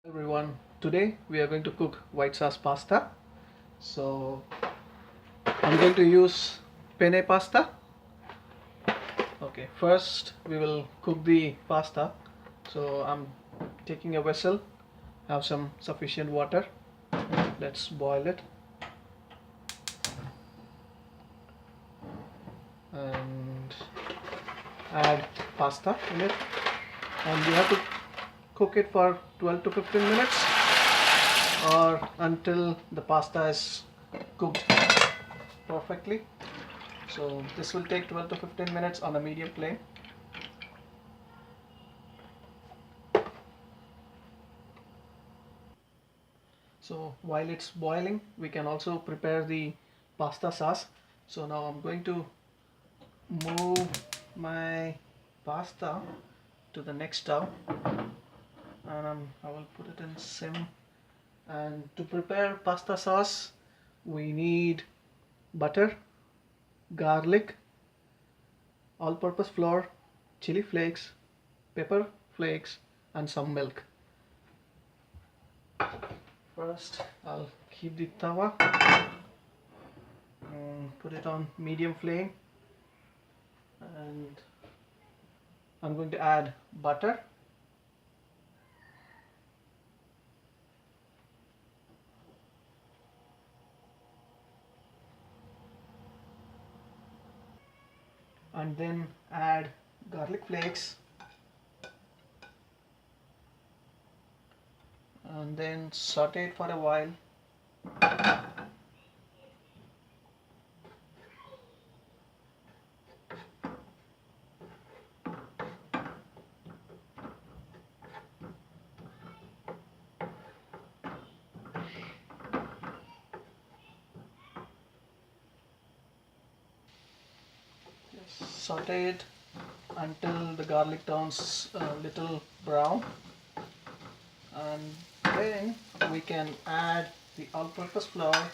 Everyone, today we are going to cook white sauce pasta. So I'm going to use penne pasta. Okay, first we will cook the pasta. So I'm taking a vessel, have some sufficient water. Let's boil it and add pasta in it. And you have to cook it for 12 to 15 minutes or until the pasta is cooked perfectly. So this will take 12 to 15 minutes on a medium flame. So while it's boiling, we can also prepare the pasta sauce. So now I'm going to move my pasta to the next stove, and I will put it in sim. And to prepare pasta sauce, we need butter, garlic, all-purpose flour, chili flakes, pepper flakes, and some milk. First, I'll keep the tawa and put it on medium flame, and I'm going to add butter, and then add garlic flakes, and then saute it for a while. Just saute it until the garlic turns a little brown, and then we can add the all-purpose flour,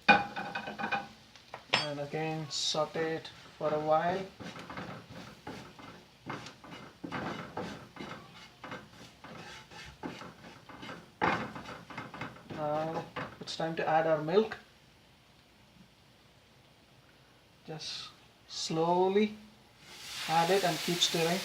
and again saute it for a while. Now it's time to add our milk. Just slowly add it and keep stirring.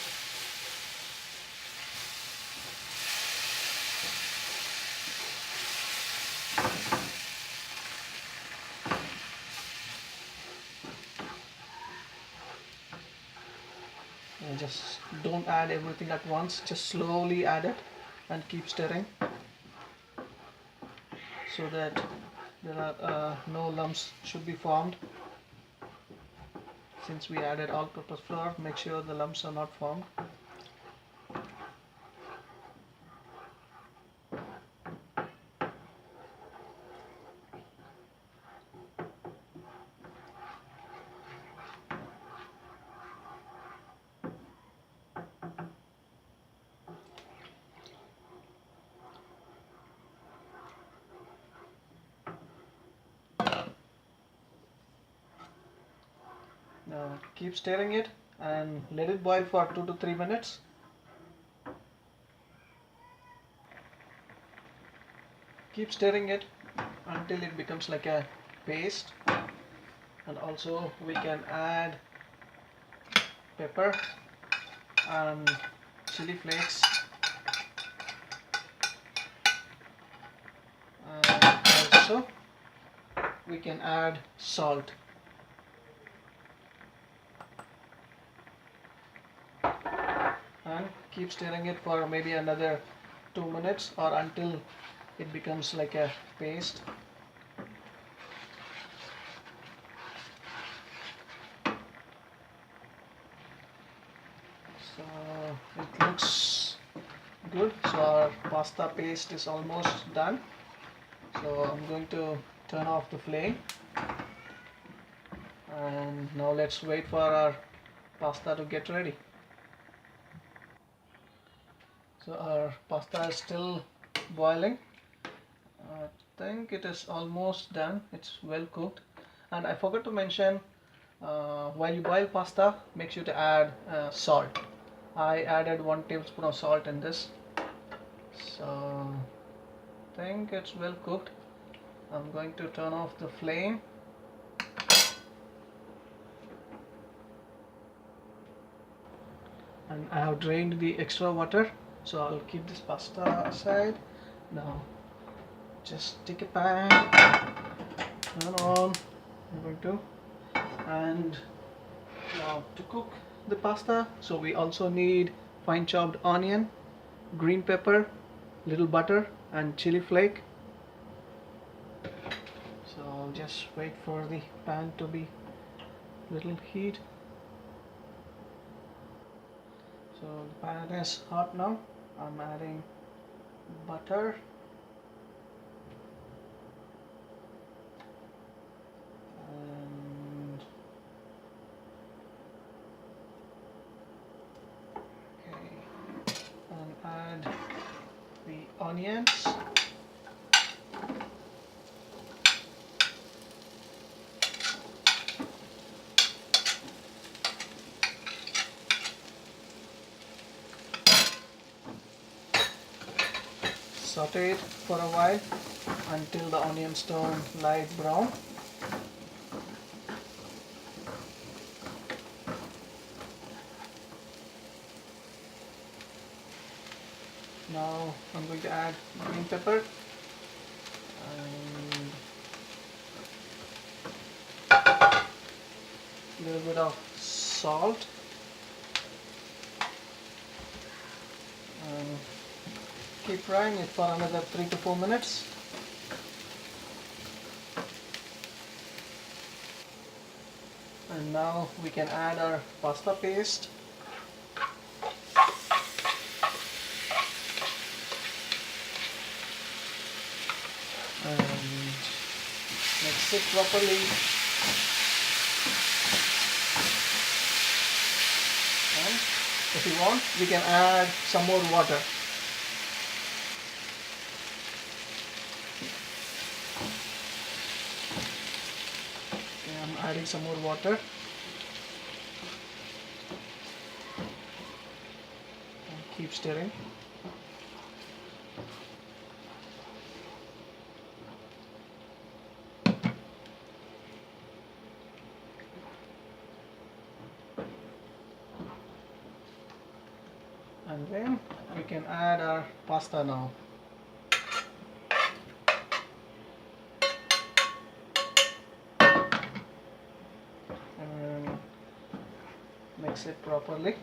And just don't add everything at once, just slowly add it and keep stirring so that there are no lumps should be formed. Since we added all-purpose flour, make sure the lumps are not formed. Now keep stirring it and let it boil for 2 to 3 minutes. Keep stirring it until it becomes like a paste, and also we can add pepper and chili flakes, and also we can add salt. And keep stirring it for maybe another 2 minutes or until it becomes like a paste. So it looks good. So our pasta paste is almost done. So I'm going to turn off the flame, and now let's wait for our pasta to get ready. So our pasta is still boiling. I think it is almost done. It's well cooked. And I forgot to mention, while you boil pasta, make sure to add salt. I added 1 tablespoon of salt in this, so I think it's well cooked. I'm going to turn off the flame. And I have drained the extra water, so I'll keep this pasta aside. Now just take a pan, turn on. I'm going to, and now to cook the pasta, so we also need fine chopped onion, green pepper, little butter and chili flake. So I'll just wait for the pan to be little heat. So the pan is hot now. I'm adding butter, and okay, and add the onions. Saute it for a while until the onions turn light brown. Now I'm going to add green pepper and a little bit of salt, and keep frying it for another 3 to 4 minutes. And now we can add our pasta paste. And mix it properly. And if you want, we can add some more water. Okay, I'm adding some more water. And keep stirring. And then we can add our pasta now. And mix it properly.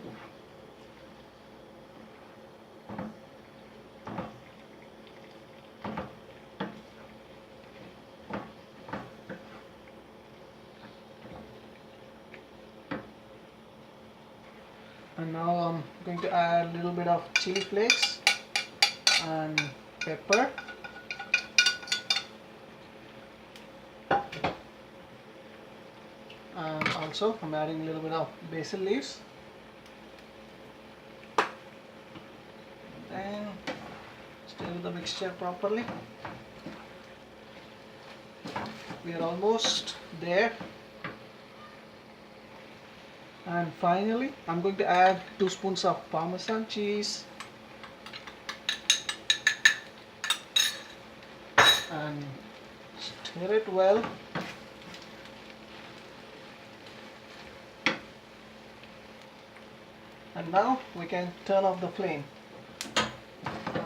And now I'm going to add a little bit of chili flakes and pepper. And also I'm adding a little bit of basil leaves. Then stir the mixture properly. We are almost there. And finally, I'm going to add 2 spoons of Parmesan cheese and stir it well. And now we can turn off the flame.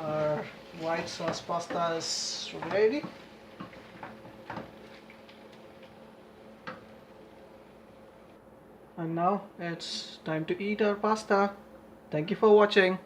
Our white sauce pasta is ready. And now it's time to eat our pasta. Thank you for watching.